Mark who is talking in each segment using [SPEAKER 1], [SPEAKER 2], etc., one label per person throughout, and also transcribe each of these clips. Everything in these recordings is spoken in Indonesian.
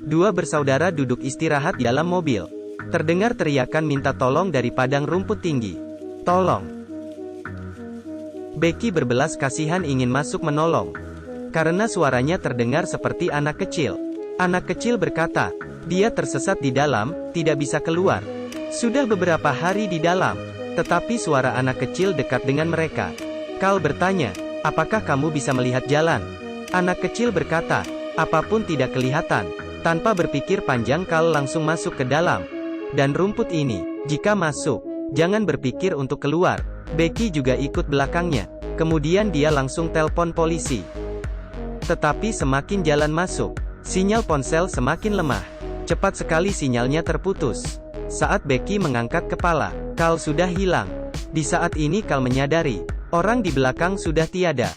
[SPEAKER 1] Dua bersaudara duduk istirahat di dalam mobil. Terdengar teriakan minta tolong dari padang rumput tinggi. "Tolong!" Becky berbelas kasihan ingin masuk menolong. Karena suaranya terdengar seperti anak kecil. Anak kecil berkata, dia tersesat di dalam, tidak bisa keluar. Sudah beberapa hari di dalam. Tetapi suara anak kecil dekat dengan mereka. Carl bertanya, "Apakah kamu bisa melihat jalan?" Anak kecil berkata, "Apapun tidak kelihatan." Tanpa berpikir panjang Carl langsung masuk ke dalam. Dan rumput ini, jika masuk, jangan berpikir untuk keluar. Becky juga ikut belakangnya. Kemudian dia langsung telepon polisi. Tetapi semakin jalan masuk, sinyal ponsel semakin lemah. Cepat sekali sinyalnya terputus. Saat Becky mengangkat kepala, Carl sudah hilang. Di saat ini Carl menyadari, orang di belakang sudah tiada.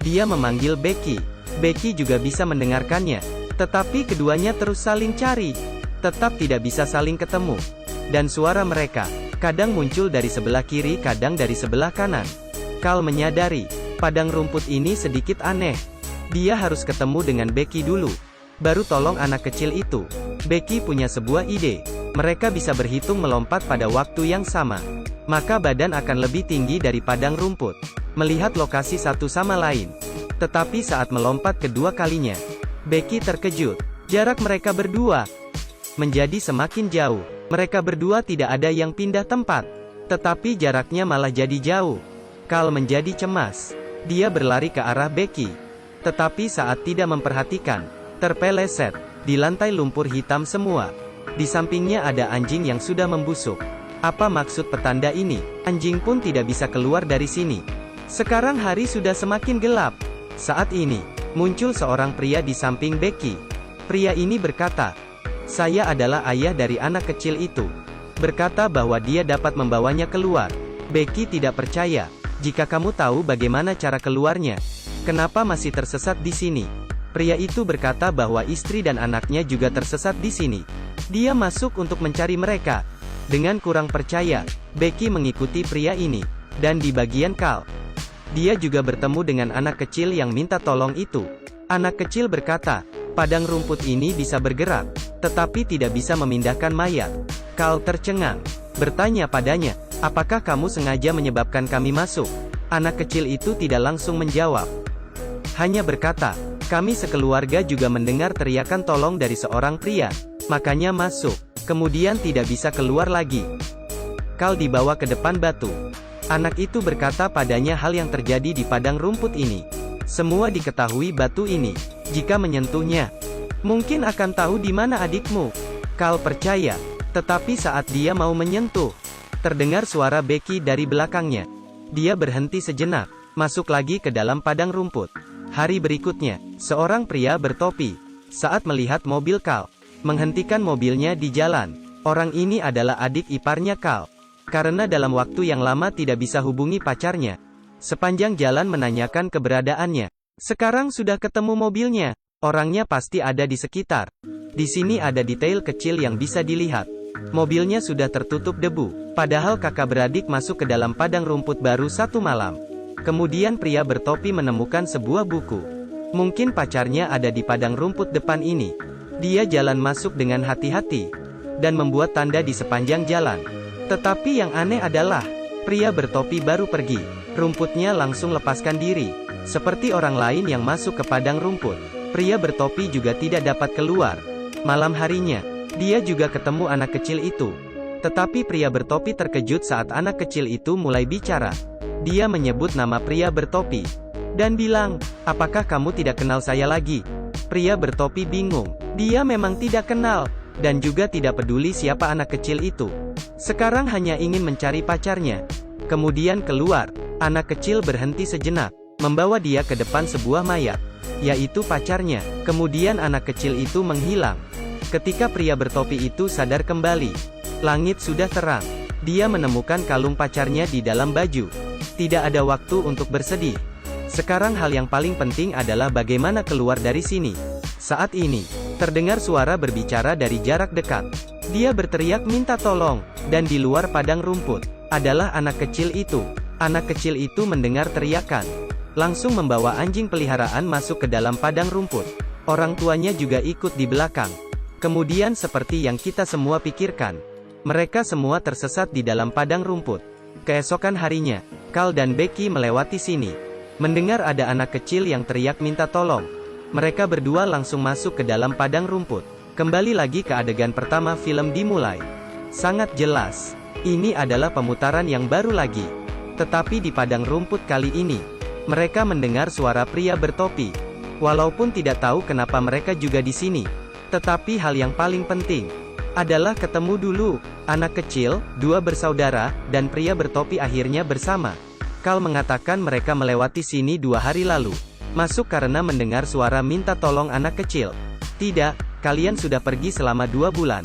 [SPEAKER 1] Dia memanggil Becky. Becky juga bisa mendengarkannya. Tetapi keduanya terus saling cari. Tetap tidak bisa saling ketemu. Dan suara mereka, kadang muncul dari sebelah kiri kadang dari sebelah kanan. Carl menyadari, padang rumput ini sedikit aneh. Dia harus ketemu dengan Becky dulu. Baru tolong anak kecil itu. Becky punya sebuah ide. Mereka bisa berhitung melompat pada waktu yang sama. Maka badan akan lebih tinggi dari padang rumput. Melihat lokasi satu sama lain. Tetapi saat melompat kedua kalinya, Becky terkejut. Jarak mereka berdua menjadi semakin jauh. Mereka berdua tidak ada yang pindah tempat. Tetapi jaraknya malah jadi jauh. Carl menjadi cemas. Dia berlari ke arah Becky. Tetapi saat tidak memperhatikan, terpeleset. Di lantai lumpur hitam semua. Di sampingnya ada anjing yang sudah membusuk. Apa maksud petanda ini? Anjing pun tidak bisa keluar dari sini. Sekarang hari sudah semakin gelap. Saat ini, muncul seorang pria di samping Becky. Pria ini berkata, "Saya adalah ayah dari anak kecil itu." Berkata bahwa dia dapat membawanya keluar. Becky tidak percaya. "Jika kamu tahu bagaimana cara keluarnya, kenapa masih tersesat di sini?" Pria itu berkata bahwa istri dan anaknya juga tersesat di sini. Dia masuk untuk mencari mereka. Dengan kurang percaya, Becky mengikuti pria ini. Dan di bagian Carl, dia juga bertemu dengan anak kecil yang minta tolong itu. Anak kecil berkata, "Padang rumput ini bisa bergerak, tetapi tidak bisa memindahkan mayat." Carl tercengang. Bertanya padanya, "Apakah kamu sengaja menyebabkan kami masuk?" Anak kecil itu tidak langsung menjawab. Hanya berkata, "Kami sekeluarga juga mendengar teriakan tolong dari seorang pria. Makanya masuk. Kemudian tidak bisa keluar lagi." Carl dibawa ke depan batu. Anak itu berkata padanya hal yang terjadi di padang rumput ini. Semua diketahui batu ini. Jika menyentuhnya, mungkin akan tahu di mana adikmu. Carl percaya. Tetapi saat dia mau menyentuh, terdengar suara Becky dari belakangnya. Dia berhenti sejenak, masuk lagi ke dalam padang rumput. Hari berikutnya, seorang pria bertopi, saat melihat mobil Carl, menghentikan mobilnya di jalan. Orang ini adalah adik iparnya Carl. Karena dalam waktu yang lama tidak bisa hubungi pacarnya, sepanjang jalan menanyakan keberadaannya. Sekarang sudah ketemu mobilnya, orangnya pasti ada di sekitar. Di sini ada detail kecil yang bisa dilihat. Mobilnya sudah tertutup debu, padahal kakak beradik masuk ke dalam padang rumput baru satu malam. Kemudian pria bertopi menemukan sebuah buku. Mungkin pacarnya ada di padang rumput depan ini. Dia jalan masuk dengan hati-hati, dan membuat tanda di sepanjang jalan. Tetapi yang aneh adalah, pria bertopi baru pergi, rumputnya langsung lepaskan diri. Seperti orang lain yang masuk ke padang rumput, pria bertopi juga tidak dapat keluar. Malam harinya, dia juga ketemu anak kecil itu. Tetapi pria bertopi terkejut saat anak kecil itu mulai bicara. Dia menyebut nama pria bertopi, dan bilang, "Apakah kamu tidak kenal saya lagi?" Pria bertopi bingung. Dia memang tidak kenal, dan juga tidak peduli siapa anak kecil itu. Sekarang hanya ingin mencari pacarnya. Kemudian keluar. Anak kecil berhenti sejenak, membawa dia ke depan sebuah mayat, yaitu pacarnya. Kemudian anak kecil itu menghilang. Ketika pria bertopi itu sadar kembali, langit sudah terang. Dia menemukan kalung pacarnya di dalam baju. Tidak ada waktu untuk bersedih. Sekarang hal yang paling penting adalah bagaimana keluar dari sini. Saat ini, terdengar suara berbicara dari jarak dekat. Dia berteriak minta tolong, dan di luar padang rumput, adalah anak kecil itu. Anak kecil itu mendengar teriakan, langsung membawa anjing peliharaan masuk ke dalam padang rumput. Orang tuanya juga ikut di belakang. Kemudian seperti yang kita semua pikirkan, mereka semua tersesat di dalam padang rumput. Keesokan harinya, Carl dan Becky melewati sini. Mendengar ada anak kecil yang teriak minta tolong. Mereka berdua langsung masuk ke dalam padang rumput. Kembali lagi ke adegan pertama film dimulai. Sangat jelas, ini adalah pemutaran yang baru lagi. Tetapi di padang rumput kali ini, mereka mendengar suara pria bertopi. Walaupun tidak tahu kenapa mereka juga di sini. Tetapi hal yang paling penting adalah ketemu dulu. Anak kecil, dua bersaudara, dan pria bertopi akhirnya bersama. Carl mengatakan mereka melewati sini 2 hari lalu. Masuk karena mendengar suara minta tolong anak kecil. Tidak, kalian sudah pergi selama 2 bulan.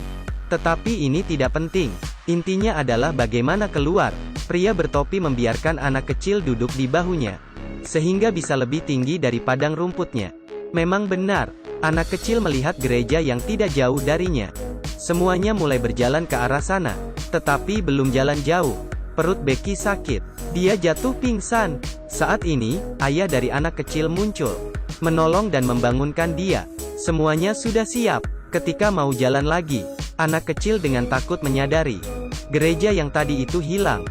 [SPEAKER 1] Tetapi ini tidak penting. Intinya adalah bagaimana keluar. Pria bertopi membiarkan anak kecil duduk di bahunya, sehingga bisa lebih tinggi dari padang rumputnya. Memang benar, anak kecil melihat gereja yang tidak jauh darinya. Semuanya mulai berjalan ke arah sana, tetapi belum jalan jauh. Perut Becky sakit. Dia jatuh pingsan. Saat ini, ayah dari anak kecil muncul, menolong dan membangunkan dia. Semuanya sudah siap. Ketika mau jalan lagi, anak kecil dengan takut menyadari gereja yang tadi itu hilang.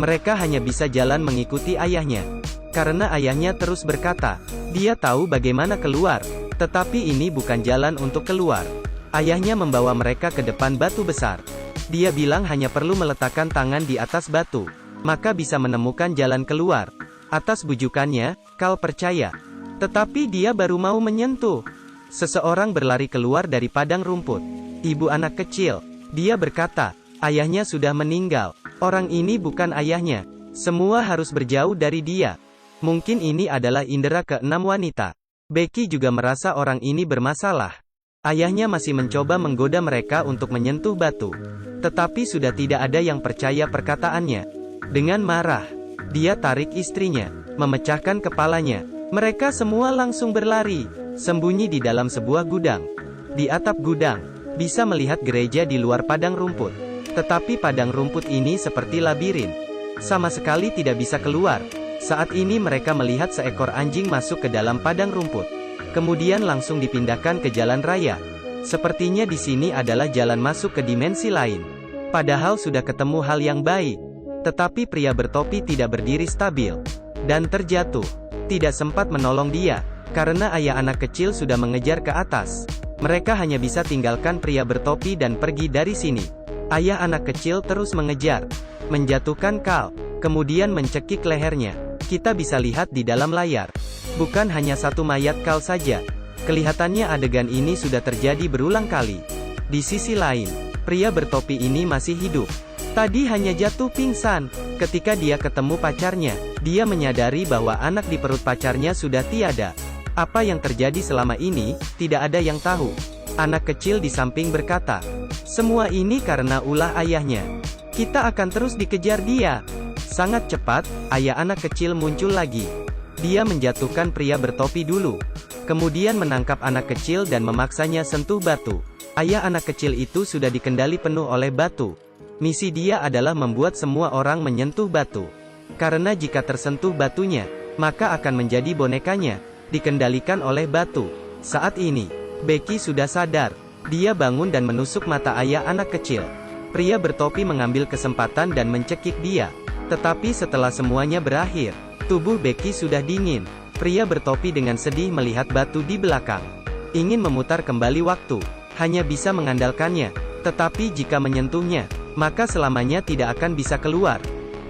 [SPEAKER 1] Mereka hanya bisa jalan mengikuti ayahnya, karena ayahnya terus berkata, dia tahu bagaimana keluar, tetapi ini bukan jalan untuk keluar. Ayahnya membawa mereka ke depan batu besar. Dia bilang hanya perlu meletakkan tangan di atas batu, maka bisa menemukan jalan keluar. Atas bujukannya, Carl percaya. Tetapi dia baru mau menyentuh. Seseorang berlari keluar dari padang rumput. Ibu anak kecil. Dia berkata, ayahnya sudah meninggal. Orang ini bukan ayahnya. Semua harus berjauh dari dia. Mungkin ini adalah indera keenam wanita. Becky juga merasa orang ini bermasalah. Ayahnya masih mencoba menggoda mereka untuk menyentuh batu. Tetapi sudah tidak ada yang percaya perkataannya. Dengan marah, dia tarik istrinya, memecahkan kepalanya. Mereka semua langsung berlari, sembunyi di dalam sebuah gudang. Di atap gudang, bisa melihat gereja di luar padang rumput. Tetapi padang rumput ini seperti labirin. Sama sekali tidak bisa keluar. Saat ini mereka melihat seekor anjing masuk ke dalam padang rumput. Kemudian langsung dipindahkan ke jalan raya. Sepertinya di sini adalah jalan masuk ke dimensi lain. Padahal sudah ketemu hal yang baik. Tetapi pria bertopi tidak berdiri stabil. Dan terjatuh. Tidak sempat menolong dia. Karena ayah anak kecil sudah mengejar ke atas. Mereka hanya bisa tinggalkan pria bertopi dan pergi dari sini. Ayah anak kecil terus mengejar. Menjatuhkan Carl. Kemudian mencekik lehernya. Kita bisa lihat di dalam layar. Bukan hanya satu mayat Carl saja. Kelihatannya adegan ini sudah terjadi berulang kali. Di sisi lain, pria bertopi ini masih hidup. Tadi hanya jatuh pingsan. Ketika dia ketemu pacarnya, dia menyadari bahwa anak di perut pacarnya sudah tiada. Apa yang terjadi selama ini, tidak ada yang tahu. Anak kecil di samping berkata, semua ini karena ulah ayahnya. Kita akan terus dikejar dia. Sangat cepat, ayah anak kecil muncul lagi. Dia menjatuhkan pria bertopi dulu. Kemudian menangkap anak kecil dan memaksanya sentuh batu. Ayah anak kecil itu sudah dikendali penuh oleh batu. Misi dia adalah membuat semua orang menyentuh batu. Karena jika tersentuh batunya, maka akan menjadi bonekanya, dikendalikan oleh batu. Saat ini, Becky sudah sadar. Dia bangun dan menusuk mata ayah anak kecil. Pria bertopi mengambil kesempatan dan mencekik dia. Tetapi setelah semuanya berakhir, tubuh Becky sudah dingin. Pria bertopi dengan sedih melihat batu di belakang. Ingin memutar kembali waktu, hanya bisa mengandalkannya. Tetapi jika menyentuhnya, maka selamanya tidak akan bisa keluar.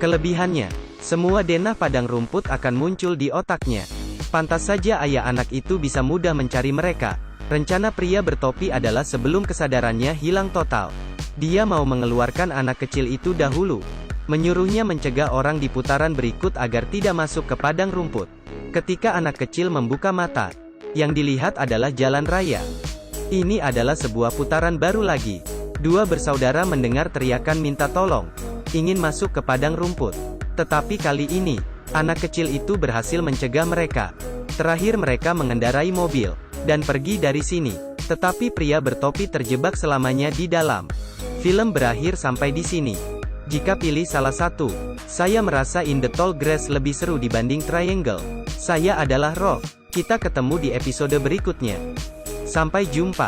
[SPEAKER 1] Kelebihannya, semua denah padang rumput akan muncul di otaknya. Pantas saja ayah anak itu bisa mudah mencari mereka. Rencana pria bertopi adalah sebelum kesadarannya hilang total. Dia mau mengeluarkan anak kecil itu dahulu. Menyuruhnya mencegah orang di putaran berikut agar tidak masuk ke padang rumput. Ketika anak kecil membuka mata, yang dilihat adalah jalan raya. Ini adalah sebuah putaran baru lagi. Dua bersaudara mendengar teriakan minta tolong, ingin masuk ke padang rumput. Tetapi kali ini, anak kecil itu berhasil mencegah mereka. Terakhir mereka mengendarai mobil, dan pergi dari sini. Tetapi pria bertopi terjebak selamanya di dalam. Film berakhir sampai di sini. Jika pilih salah satu, saya merasa In the Tall Grass lebih seru dibanding Triangle. Saya adalah Rob. Kita ketemu di episode berikutnya. Sampai jumpa.